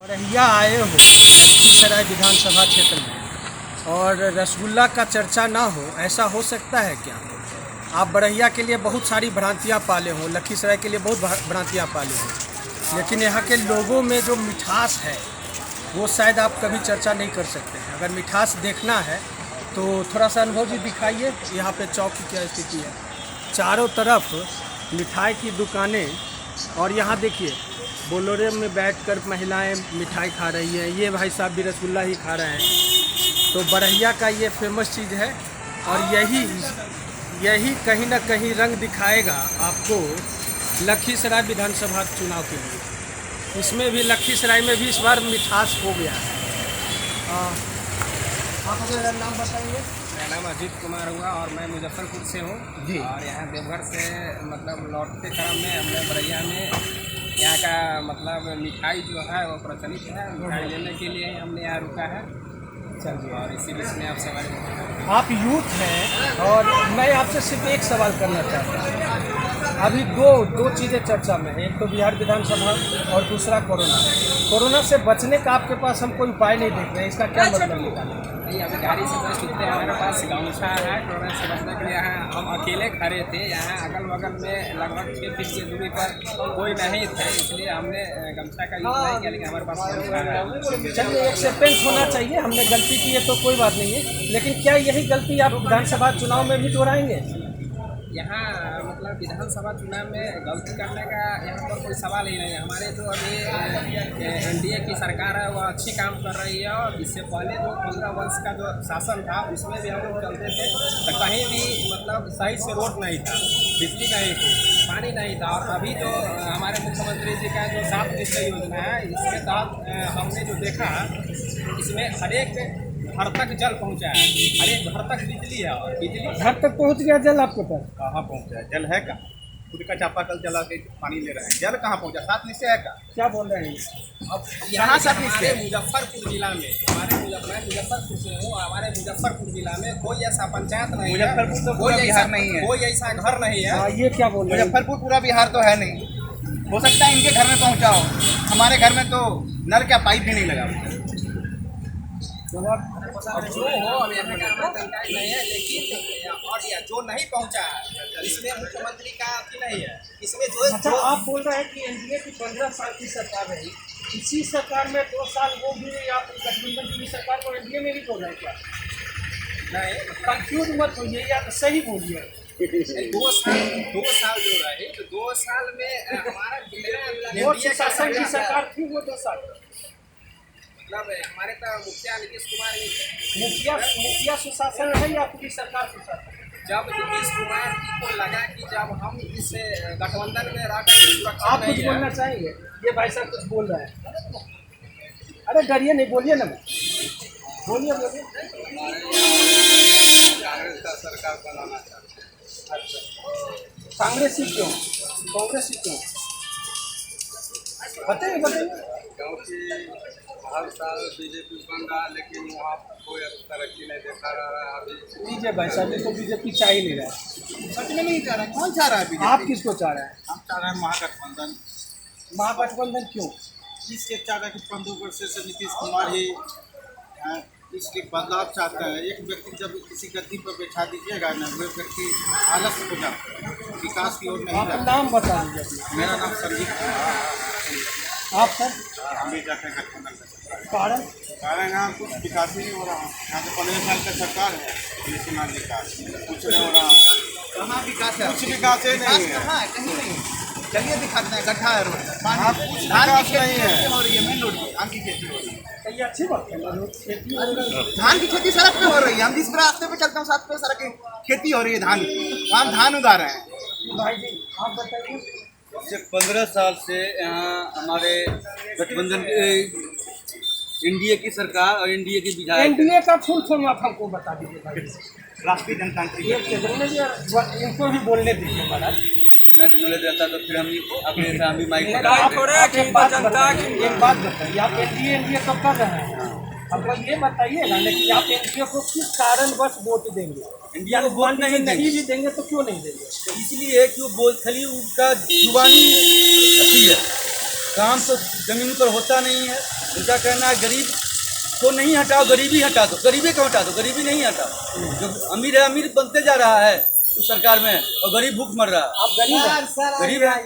बरहिया आए हो लखीसराय विधानसभा क्षेत्र में और रसगुल्ला का चर्चा ना हो, ऐसा हो सकता है क्या? आप बरहिया के लिए बहुत सारी भ्रांतियाँ पाले हो, लखीसराय के लिए बहुत भ्रांतियाँ पाले हो, लेकिन यहाँ के लोगों में जो मिठास है वो शायद आप कभी चर्चा नहीं कर सकते हैं। अगर मिठास देखना है तो थोड़ा सा अनुभव जी दिखाइए। यहाँ पे चौक की क्या स्थिति है, चारों तरफ मिठाई की दुकानें, और यहाँ देखिए बोलोरे में बैठकर महिलाएं मिठाई खा रही हैं। ये भाई साहब भी रसगुल्ला ही खा रहे हैं। तो बरहिया का ये फेमस चीज़ है और यही कहीं ना कहीं रंग दिखाएगा आपको लखीसराय विधानसभा चुनाव के लिए। इसमें भी लखीसराय में भी इस बार मिठास हो गया है। आप अपना नाम बताइए। मेरा नाम अजीत कुमार हुआ और मैं मुजफ्फरपुर से हूँ जी। और यहाँ देवघर से मतलब लौटते क्रम में हमने बरैया में यहाँ का मतलब मिठाई जो है वो प्रचलित है। मिठाई लेने के लिए हमने यहाँ रुका है। चलिए, और इसी बीच में आप सवाल, आप यूथ हैं और मैं आपसे सिर्फ एक सवाल करना चाहता हूँ। अभी दो चीज़ें चर्चा में हैं, एक तो बिहार विधानसभा और दूसरा कोरोना से बचने का आपके पास हम कोई उपाय नहीं देख रहे हैं। इसका क्या मतलब निकालें? नहीं, अभी गाड़ी से बस उठते हमारे पास गमछा है। कोरोना से बचने के लिए यहाँ हम अकेले खड़े थे। यहाँ अगल बगल में लगभग 6 फीट की दूरी पर कोई नहीं थे, इसलिए हमने गमछा का यूज़ नहीं किया, लेकिन हमारे पास गमछा है। चलिए, एक्सेप्टेंस होना चाहिए। हमने गलती की है तो कोई बात नहीं है, लेकिन क्या यही गलती आप विधानसभा चुनाव में भी दोहराएंगे? यहाँ मतलब विधानसभा चुनाव में गलती करने का यहाँ पर कोई सवाल ही नहीं है। हमारे जो अभी एनडीए की सरकार है वह अच्छी काम कर रही है और इससे पहले जो 15 वर्ष का जो शासन था उसमें भी हम लोग चलते थे तो कहीं भी मतलब सही से रोड नहीं था, बिजली नहीं थी, पानी नहीं था। और अभी जो हमारे मुख्यमंत्री जी का जो 7 निश्चय योजना है, इसके तहत हमने जो देखा इसमें हर एक घर तक जल पहुंचा है, हर एक घर तक बिजली है। और बिजली घर तक पहुंच गया जल आपके पास? कहाँ पहुँचा है? जल है का? खुद का चापाकल चला के पानी ले रहे हैं, जल कहाँ पहुँचा? 7 निश्चय है का? क्या बोल रहे हैं? अब कहाँ से हमारे मुजफ्फरपुर जिला में मैं मुजफ्फरपुर से हूँ। हमारे मुजफ्फरपुर जिला में कोई ऐसा पंचायत नहीं है, मुजफ्फरपुर तो कोई पूरा ऐसा बिहार नहीं है। कोई ऐसा घर नहीं है। ये क्या बोल रहे हैं? मुजफ्फरपुर पूरा बिहार तो है नहीं, हो सकता है इनके घर में पहुँचा हो। हमारे घर में तो नल का पाइप भी नहीं लगा। अब जो हो अब यहाँ का हमारा जानकारी नहीं है, लेकिन और यह जो नहीं पहुँचा है इसमें मुख्यमंत्री का अथी नहीं है। इसमें अच्छा, जो आप बोल रहे हैं कि एनडीए की 15 साल की सरकार रही, इसी सरकार में 2 साल वो भी आप गठबंधन की सरकार को एनडीए में भी बोल रहे हैं क्या? नहीं, कंफ्यूज मत होइए या सही बोलिए। 2 साल जो रहे तो 2 साल में हमारा जो शासन की सरकार थी वो 2 साल, मतलब हमारे तो मुखिया नीतीश कुमार ही थे। मुखिया सुशासन है या पूरी सरकार सुशासन? जब नीतीश कुमार जी को लगा कि जब हम इस गठबंधन में रहकर सुरक्षित आप कुछ नहीं बोलना है, चाहेंगे? ये भाई साहब कुछ बोल रहे हैं। अरे डरिए नहीं, बोलिए ना, बोलिए। सरकार बनाना चाहते अच्छा, कांग्रेस ही क्यों? बताइए। क्योंकि हर साल बीजेपी बन रहा है, लेकिन वहाँ कोई तरक्की नहीं देखा रहा है। अभी दीजिए भाई साहब, इसको बीजेपी चाह ही नहीं रहा है। सच में नहीं चाह रहा है। कौन चाह रहा है बीजेपी? आप किसको चाह रहे हैं? हम चाह रहे हैं महागठबंधन। महागठबंधन क्यों? इसलिए चाह रहा है कि 15 वर्ष से नीतीश कुमार ही इसलिए बदलाव चाहता है। एक व्यक्ति जब किसी गद्दी पर बैठा दीजिएगा ना, वो व्यक्ति आलस हो जाता है, विकास की ओर नहीं आप जाता। नाम बता दीजिए अपना। मेरा नाम संदीप कुमार। आप सर? हम भी जाते हैं गठबंधन का। कारण यहाँ कुछ विकास ही नहीं हो रहा। यहाँ तो 15 साल का सरकार है, लेकिन ना विकास कुछ नहीं हो रहा। कहाँ विकास है? कुछ विकास ही नहीं है। कहाँ है? कहीं नहीं। चलिए दिखाते हैं, गड्ढा है रोड में, हाँ, कुछ विकास नहीं है। हो रही है, मेन रोड पर धान की खेती हो रही है। तो ये अच्छी बात है, खेती हो रही है। धान की खेती सड़क पे हो रही है। हम जिस रास्ते पे चलते हैं 7 पे सड़क की खेती हो रही है धान की। हम धान उगा रहे हैं। भाई जी आप बताइए। पिछले 15 साल से यहाँ हमारे गठबंधन एनडीए की सरकार और एनडीए के विधायक। एनडीए का फुल फॉर्म आप हमको बता दीजिए भाई। राष्ट्रीय जनतांत्रिक इनको भी बोलने दीजिए महाराज। मैं बोले जाता तो फिर हम भी माइक एक बात बताइए, आप एनडीए कब कर रहे हैं? हमको ये बताइए ना कि आप एनडीए को किस कारणवश वोट देंगे? इंडिया को वोट नहीं नहीं भी देंगे तो क्यों नहीं देंगे? इसलिए कि वो बोल खाली उनका जुबानी अच्छी है, काम तो ज़मीन पर होता नहीं है। उनका कहना है गरीब को नहीं हटाओ, गरीबी हटा दो। गरीबी क्यों हटा दो? गरीबी नहीं हटाओ। जो अमीर है अमीर बनते जा रहा है उस सरकार में, और गरीब भूख मर रहा है। आप गरीब हैं? गरीब है,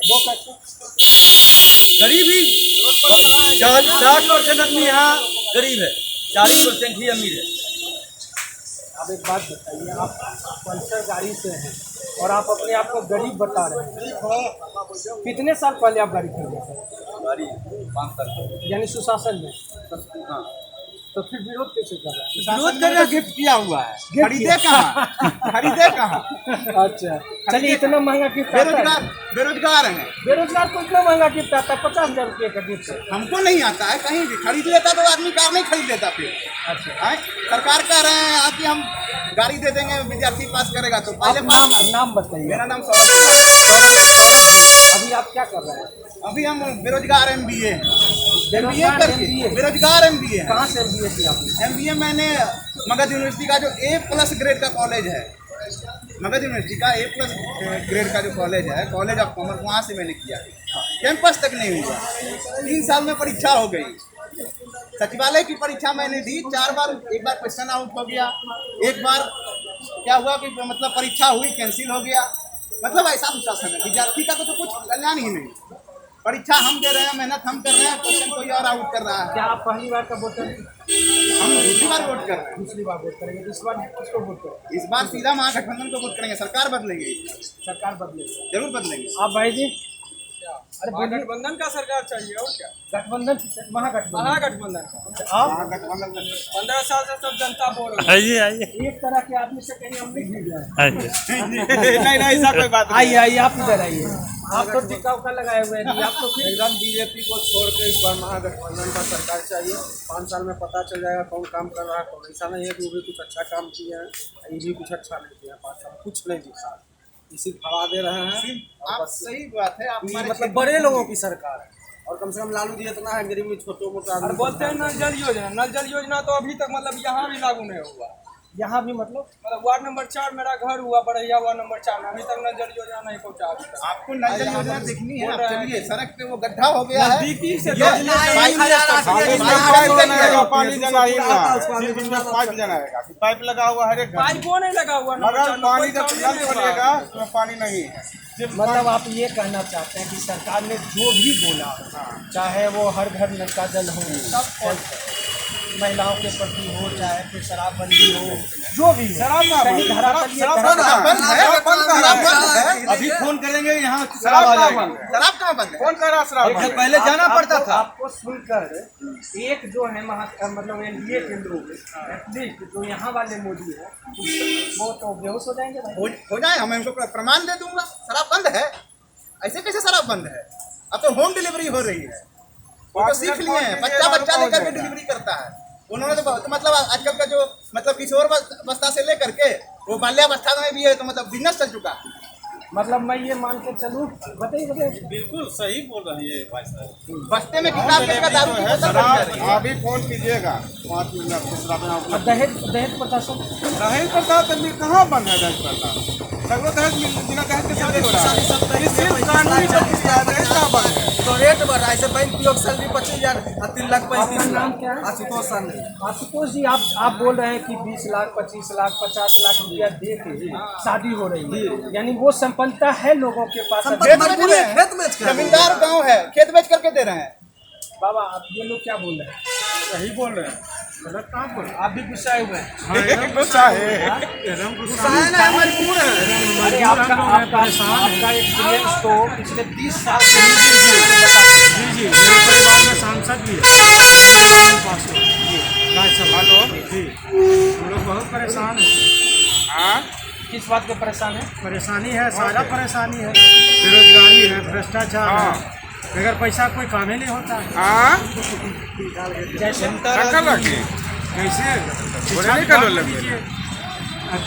वो कैसे? गरीब ही 60% आदमी यहाँ गरीब है, 40% ही अमीर है। आप एक बात बताइए, आप पल्सर गाड़ी से हैं और आप अपने आप को गरीब बता रहे हैं। कितने साल पहले आप गाड़ी खरीदे थे? गाड़ी 5 साल यानी सुशासन में? हाँ। तो फिर विरोध कैसे कर रहा है? विरोध करना गिफ्ट किया हुआ है, खरीदे कहाँ? खरीदे कहाँ? अच्छा, चलिए, इतना महंगा गिफ्ट आता है? बेरोजगार हैं। बेरोजगार को इतना महंगा गिफ्ट आता है? 50,000 रुपये का गिफ्ट है। हमको नहीं आता है, कहीं भी खरीद लेता तो आदमी कार नहीं खरीद लेता फिर। अच्छा, हैं? सरकार कह रहे हैं आप कि हम गाड़ी दे देंगे, विद्यार्थी पास करेगा तो आप पहले नाम बताइए। मेरा नाम सौरभ है। अभी आप क्या कर रहे हैं? अभी हम बेरोजगार MBA बेरोजगार करके MBA? बेरोजगार MBA कहाँ से MBA किया आपने? MBA मैंने मगध यूनिवर्सिटी का जो A+ ग्रेड का कॉलेज है, मगध यूनिवर्सिटी का A+ ग्रेड का जो कॉलेज है, कॉलेज ऑफ कॉमर्स, वहाँ से मैंने किया। कैंपस तक नहीं हुआ, 3 साल में परीक्षा हो गई। सचिवालय की परीक्षा मैंने दी 4 बार, एक बार क्वेश्चन आउट हो गया, एक बार क्या हुआ कि मतलब परीक्षा हुई कैंसिल हो गया। मतलब ऐसा अनुशासन है, विद्यार्थी का तो कुछ कल्याण ही नहीं। परीक्षा हम दे रहे हैं, मेहनत हम कर रहे हैं, क्वेश्चन कोई और आउट कर रहा है। क्या आप पहली बार का वोटर हैं? हम दूसरी बार वोट कर रहे हैं। दूसरी बार वोट करेंगे तो इस बार किसको वोट करेंगे? इस बार सीधा महागठबंधन को वोट करेंगे। सरकार बदलेगी, सरकार बदलेगी, जरूर बदलेंगे। आप भाई जी? अरे बोलिए। गठबंधन का सरकार चाहिए और क्या? गठबंधन, महागठबंधन। महागठबंधन का। आप महागठबंधन 15 साल से सब जनता बोल रही है। एक तरह के आदमी से कहीं हम नहीं मिल रहे नहीं ऐसा कोई बात आइए आइए, आप इधर आइए। आप तो टिकाऊ का लगाए हुए हैं, आप तो फिर एकदम बीजेपी को छोड़ के इस बार महागठबंधन का सरकार चाहिए। 5 साल में पता चल जाएगा कौन काम कर रहा है, कौन। ऐसा नहीं है कि वो भी कुछ अच्छा काम किए हैं, ये भी कुछ अच्छा नहीं किया। 5 साल कुछ नहीं दिखा, इसी हवा दे रहे हैं। आप सही बात है, आप हमारे मतलब बड़े लोगों की सरकार है, और कम से कम लालू जी इतना है, गरीब में छोटे मोटे और आदमी बोलते हैं नल जल योजना, नल जल योजना तो अभी तक मतलब यहाँ भी लागू नहीं हुआ। यहाँ भी मतलब वार्ड नंबर 4 मेरा घर हुआ, बड़ैया वार्ड नंबर 4 में अभी तक नल जल योजना नहीं पहुँचा अभी तक। आपको नल जल योजना देखनी है, आप चलिए, सड़क पे वो गड्ढा हो गया है, नजदीकी से ये पाइप पाइप लगा हुआ है, पाइप वो नहीं लगा हुआ, मगर पानी जब कोई नल काम नहीं हुआ। खोलिएगा तो पानी नहीं है। मतलब आप ये कहना चाहते हैं कि सरकार ने जो भी बोला, चाहे वो हर घर नल का जल हो, महिलाओं के प्रति हो, चाहे फिर शराबबंदी हो, जो भी हो, कहीं धरातल ये अभी फोन करेंगे यहाँ शराब आ जाएगा। शराब कहाँ बंद है? कौन कर रहा शराब? पहले जाना पड़ता था। आपको सुनकर एक जो है मतलब NDA के लोग, एटलीस्ट जो यहाँ वाले मोदी है, वो तो बेहोश हो जाएंगे भाई। हो जाए, मैं उनको प्रमाण दे दूंगा। शराब बंद है? ऐसे कैसे शराब बंद है? अब तो होम डिलीवरी हो रही है, वो तो सीख लिए हैं, बच्चा लेकर के डिलीवरी करता है। उन्होंने तो मतलब आजकल का जो मतलब किशोर अवस्था से लेकर के वो बाल्यावस्था में भी है, तो मतलब बिजनेस चल चुका है। मतलब मैं ये मान के चलूँ, बताइए। बिल्कुल सही बोल रहे हैं ये भाई साहब। बस्ते में कितना रुपए का दारू की बोतल बन जा रही है। अभी फोन कीजिएगा 5 मिनट आपको शराब। और दहेज प्रशासन दहेज प्रताप कहाँ बंद है? दहेज प्रताप सगरो दहेज बिना दहेज के शादी हो रहा है। ये सिर्फ कानूनी प्रक्रिया है, दहेज कहाँ बंद है? तो रेट बढ़ रहा है, बैंक उपयोग सैलरी 25,000 और 3,35,000। नाम क्या है? आशुतोष सर। आशुतोष जी, आप बोल रहे हैं कि 20 लाख 25 लाख 50 लाख रुपया दे के शादी हो रही है, यानी वो संपन्नता है लोगों के पास। खेत बेच के जमींदार गाँव है, खेत बेच करके दे रहे हैं। बाबा, आप ये लोग क्या बोल रहे हैं? सही बोल रहे हैं। गलत कहाँ बोल रहे हैं? आप भी गुस्साए हुए हैं। गुस्सा है, एकदम गुस्सा है ना, मजबूर है। अरे आपका एक्सपीरियंस तो पिछले 30 साल से जी मेरे परिवार में सांसद भी है राज्यसभा लोग जी, हम लोग बहुत परेशान हैं। किस बात के परेशान है? परेशानी है, सारा परेशानी है, बेरोजगारी है, भ्रष्टाचार है, बगैर पैसा कोई काम ही नहीं होता है। जैसे कैसे शिक्षा लीजिए,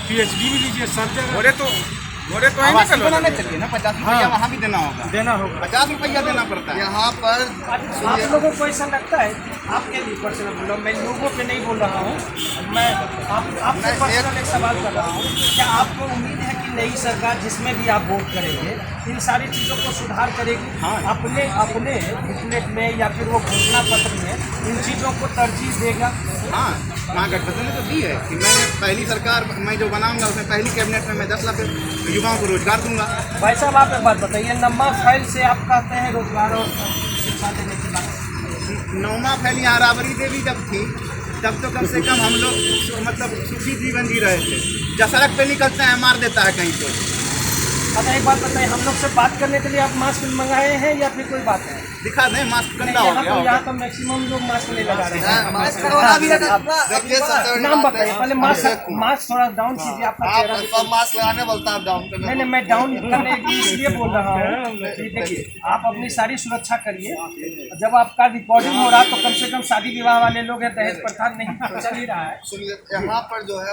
PhD भी लीजिए, सब जगह आवासीय बनाना चाहिए ना, 50 रुपया वहाँ भी देना होगा, देना होगा। 50 रुपया देना पड़ता है यहाँ पर। आप लोगों को ऐसा लगता है, आपके लिए पर्सनल बोल रहा हूँ, मैं लोगों पे नहीं बोल रहा हूँ, मैं आपसे पर्सनल एक सवाल कर रहा हूँ, क्या आपको उम्मीद है कि नई सरकार जिसमें भी आप वोट करेंगे इन सारी चीज़ों को सुधार करेगी। अपने अपने बुकलेट में या फिर वो घोषणा पत्र में इन चीज़ों को तरजीह देगा। हाँ, महागठबंधन ने तो दी है कि मैं पहली सरकार मैं जो बनाऊंगा उसमें पहली कैबिनेट में मैं 10 लाख युवाओं को रोजगार दूंगा। भाई साहब आप एक बात बताइए, नम्मा फाइल से आप कहते हैं रोजगार और शिक्षा देने की बात, नौमा फैल यहाँ राबड़ी देवी जब थी तब तो कम से कम हम लोग मतलब सुखी जीवन जी रहे थे। जब सड़क पे निकलते हैं मार देता है कहीं तो। अच्छा एक बात बताइए, हम लोग से बात करने के लिए आप मास्क मंगाए हैं या फिर कोई बात है? दिखा दें मास्क गंदा हो गया होगा। यहाँ तो मैक्सिमम लोग मास्क नहीं लगा रहे हैं। देखिए सबसे बड़ी नाम बात बताइए है, पहले, मास्क थोड़ा डाउन कीजिए आपका चेहरा। आप सब मास्क लगाने बोलता है डाउन करने। नहीं मैं डाउन करने के इसलिए बोल रहा हूँ कि देखिए आप अपनी सारी सुरक्षा करिए। जब आपका रिकॉर्डिंग हो रहा तो कम से कम शादी विवाह वाले लोग हैं, दहेज प्रथा नहीं चल ही रहा है। सुनिए, यहाँ पर जो है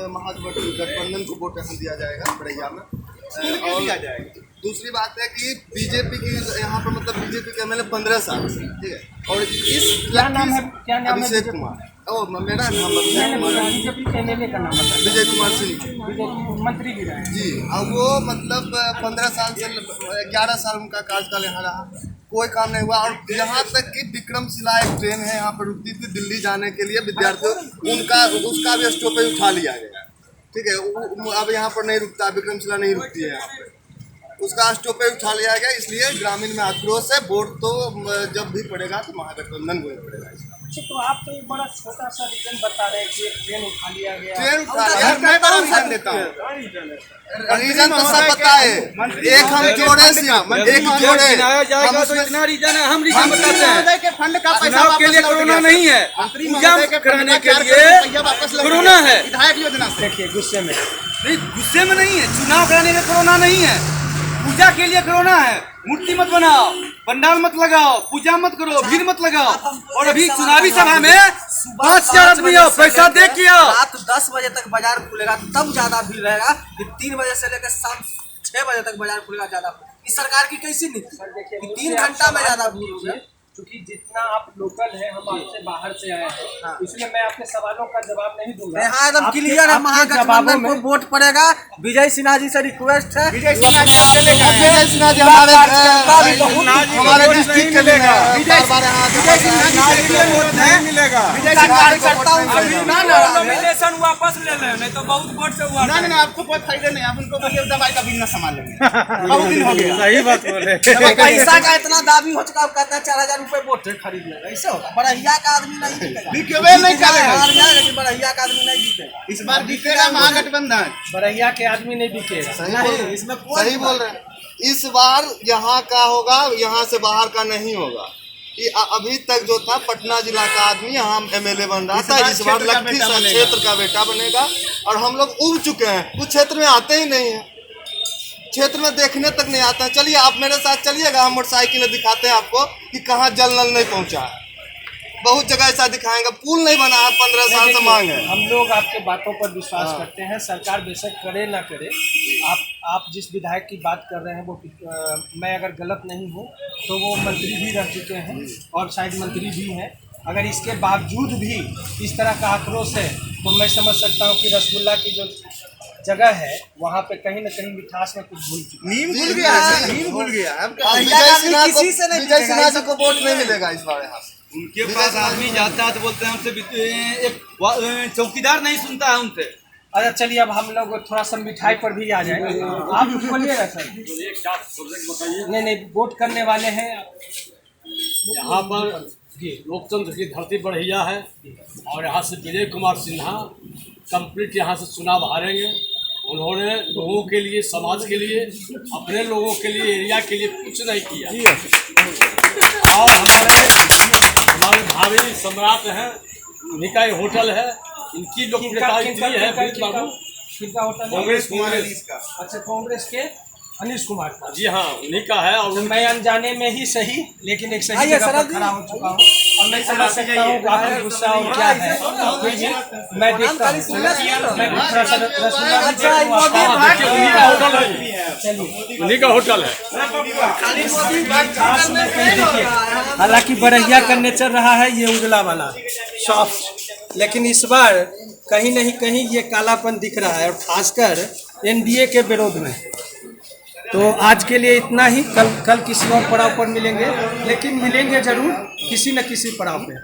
महागठबंधन को वोट यहाँ दिया जाएगा बड़ैया में। और दिया जाएगा। दूसरी बात है कि बीजेपी की यहाँ पर मतलब बीजेपी के एमएलए 15 साल से, ठीक है। और इस क्या नाम है अभिषेक कुमार, ओ मेरा नाम बीजेपी के एमएलए का नाम बताइए। विजय कुमार सिंह मंत्री भी रहे जी। अब वो मतलब 15 साल से 11 साल उनका कार्यकाल यहाँ रहा, कोई काम नहीं हुआ। और यहाँ तक कि विक्रमशिला एक ट्रेन है यहाँ पर रुकती थी दिल्ली जाने के लिए विद्यार्थियों, उनका उसका भी स्टॉपेज उठा लिया गया, ठीक है। अब यहाँ पर नहीं रुकता, विक्रमशिला नहीं रुकती है यहाँ पे, उसका स्टॉपेज उठा लिया गया। इसलिए ग्रामीण में आक्रोश है। वोट तो जब भी पड़ेगा तो महागठबंधन को ही पड़ेगा। अच्छा तो आप तो एक बड़ा छोटा सा रीजन बता रहे हैं कि एक ट्रेन उठा लिया गया। ट्रेन उठा लिया, मैं बड़ा रीजन देता हूँ। रीजन तो सब पता है, एक हम जोड़े एक जोड़े जाएगा तो इतना रीजन है, हम रीजन बताते हैं। के फंड का पैसा चुनाव के लिए कोरोना नहीं है, पूजा कराने के लिए कोरोना है। विधायक योजना से देखिए गुस्से में नहीं, गुस्से में नहीं है, चुनाव कराने में कोरोना नहीं है, पूजा के लिए कोरोना है। मूर्ति मत बनाओ, पंडाल मत लगाओ, पूजा मत करो, भीड़ मत लगाओ। और अभी चुनावी सभा में 5,000 आदमी आओ, पैसा दे के आओ। रात 10 बजे तक बाजार खुलेगा तब ज्यादा भीड़ रहेगा। 3 बजे से लेकर शाम 6 बजे तक बाजार खुलेगा ज्यादा। इस सरकार की कैसी नीति, 3 घंटा में ज्यादा भीड़ होगी। क्योंकि जितना आप लोकल हैं, हम आपसे बाहर से आए हैं, इसलिए मैं आपके सवालों का जवाब नहीं दूंगा। यहाँ एकदम क्लियर है, महागठबंधन को वोट पड़ेगा। विजय सिन्हा जी से रिक्वेस्ट है, विजय सिन्हा जी हमारे डिस्ट्रिक्ट के लेगा नॉमिनेशन वापस ले लें, नहीं तो बहुत वोट से हुआ। नहीं आपको कोई फायदा नहीं, आप उनको बोलिए दवाई का बिल न संभाल लेंगे। बहुत दिन हो गया। सही बात बोले। पैसा का इतना दाबी हो चुका, कहते हैं 4,000 रुपए वोट खरीद लेगा। ऐसे होगा, बड़हिया का आदमी नहीं जीतेगा। बिकेबे नहीं करेगा, लेकिन बड़हिया का आदमी नहीं जीतेगा। इस बार बिकेगा महागठबंधन। बरैया के आदमी नहीं बिकेगा। इसमें सही बोल रहे हैं। इस बार यहाँ का होगा, यहाँ से बाहर का नहीं होगा। अभी तक जो था पटना जिला का आदमी यहाँ एमएलए बन रहा था, इस बार लखीसराय क्षेत्र का बेटा बनेगा। और हम लोग उब चुके हैं, कुछ क्षेत्र में आते ही नहीं है, क्षेत्र में देखने तक नहीं आता है। चलिए आप मेरे साथ चलिएगा, हम मोटरसाइकिलें दिखाते हैं आपको कि कहाँ जल नल नहीं पहुँचा है। बहुत जगह ऐसा दिखाएंगे, पुल नहीं बना है, 15 साल से मांग है। हम लोग आपके बातों पर विश्वास करते हैं, सरकार बेशक करे ना करे। आप जिस विधायक की बात कर रहे हैं वो मैं अगर गलत नहीं हूँ तो वो मंत्री भी रह चुके हैं और शायद मंत्री भी हैं। अगर इसके बावजूद भी इस तरह का आक्रोश है तो मैं समझ सकता हूँ कि रसगुल्ला की जो जगह है वहाँ पे कहीं न कहीं मिठास में कुछ भूल चुकी, नीम भूल गया है, नीम भूल गया। विजय सिन्हा को वोट नहीं मिलेगा इस बार यहाँ से। उनके पास आदमी जाता है तो बोलते हैं उनसे एक चौकीदार नहीं सुनता है उनसे। अच्छा चलिए अब हम लोग थोड़ा सा मिठाई पर भी आ जाए। आप बोलिएगा सर। नहीं वोट करने वाले हैं यहाँ पर लोकतंत्र की धरती बढ़िया है और यहाँ से विजय कुमार सिन्हा कंप्लीट यहाँ से चुनाव हारेंगे। उन्होंने लोगों के लिए, समाज के लिए, अपने लोगों के लिए, एरिया के लिए कुछ नहीं किया। और हमारे भावी सम्राट हैं, उन्हीं का होटल है, इनकी लोकप्रियता इतनी है। किनका होटल? कांग्रेस का। अच्छा कांग्रेस के अनिश कुमार का। जी हाँ, उन्हीं का है। और मैं अनजाने में ही सही लेकिन एक सही जगह पर खड़ा हो चुका हूँ और मैं समझ सकता हूँ आपका गुस्सा और क्या है। मैं देखता हूँ, उन्हीं का होटल है। हालांकि बरहिया का नेचर रहा है ये उजला वाला सॉफ्ट, लेकिन इस बार कहीं नहीं कहीं ये कालापन दिख रहा है। और खासकर एनडीए के विरोध में। तो आज के लिए इतना ही, कल किसी और पड़ाव पर मिलेंगे, लेकिन मिलेंगे ज़रूर किसी न किसी पड़ाव पे।